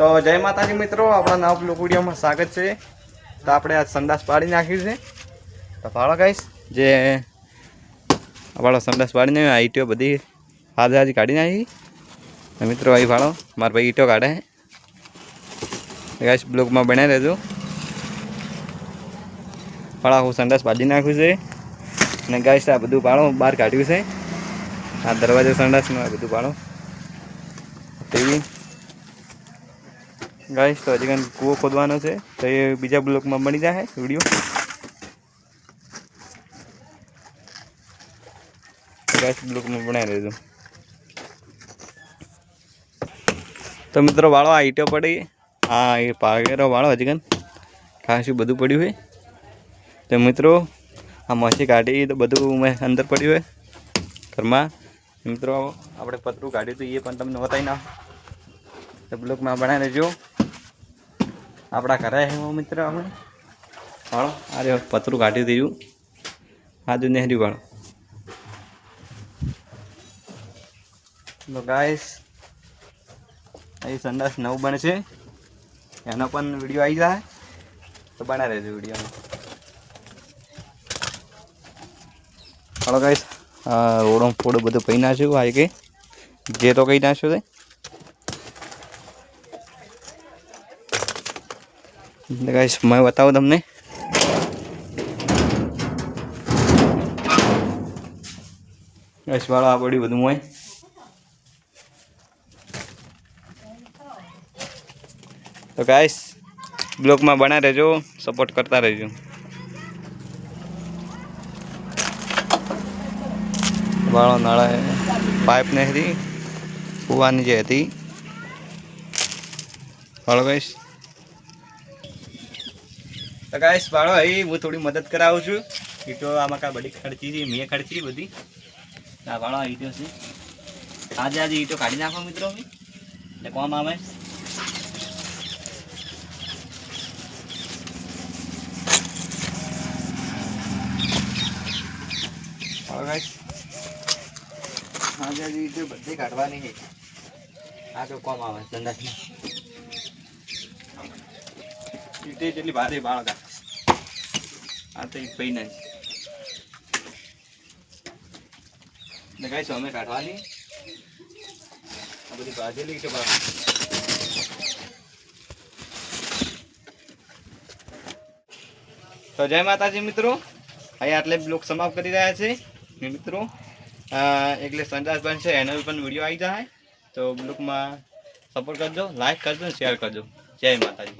તો જય માતાજી મિત્રો, આપણા નવા બ્લોગ વિડીયોમાં સ્વાગત છે। તો આપણે આ સંડાસ પાડી નાખ્યું છે। તો ભાડો ગાઈશ જે આપણો સંડાસ પાડીને આ ઈંટો બધી હાજી કાઢી નાખી મિત્રો। અહીં ભાડો મારા ભાઈ ઈંટો કાઢે ગાઈશ, બ્લોગમાં બનાવી રહેજો। ભાડા હું સંડાસ પાડી નાખ્યું છે અને ગાઈશ આ બધું ભાડો બહાર કાઢ્યું છે। આ દરવાજો સંડાસનું આ બધું ભાડો ટીવી गाइस। तो हजी कूओ खोदवानो है तो ये बीजा ब्लॉक में बनी जाए वीडियो। गाइस ब्लॉक में बना रहे तो मित्रों वालों आ ईटो पड़ी हाँ ये पागेरो वालों हजी खासू बधु पड़ू है। तो मित्रों आ मछी काढ़ी तो बधु मैं अंदर पड़ू है घर में। मित्रों आपणे पतरू काढ़्यु तो ये पण तमने बताई ना तो ब्लॉक में बना रहो। अपना घरे है वो मित्र अपने वालों अरे पतरू काढ़ी दीजू आज नेहरू वालों। तो गाइस ये संडास नव बने से एनो पण वीडियो आई जाए तो बना रहे वीडियो में। हेलो गाइस रोडो फोड़ो बधु पी नाख्यु आ के जे तो कही नाख्यो छे। गाइस मैं बताऊँ तमने गाइस वालों आ बड़ी बधु मैं तो गाइस ब्लॉग में बना रहो सपोर्ट करता रहो। वालों नाला पाइप नहीं कुआ नीचे थी वालों गाइस। तो गाइस वालों अभी हूँ थोड़ी मदद कराऊँ छू ईटो आम का बड़ी खर्ची थी मैं खर्ची बधी वालों ईटो से आज आज ईटो काढ़ी नाखो मित्रों में कौन आवे। आज आज ईटो बधी काढ़वानी है आ तो कौन आवे संडास में ईटे जेटली भारे बाळ का आ तो एक पई नहीं ने गाइस हमें काढ़वानी आ बधी बाजेली के बाद। तो जय माताजी मित्रों अहीं आटले ब्लॉग समाप्त करी रह्या छे मित्रों। एकले संडास बनशे एनो पण विडियो आई जाए तो ब्लॉग में सपोर्ट करजो, लाइक करजो, शेयर करजो। जय माताजी।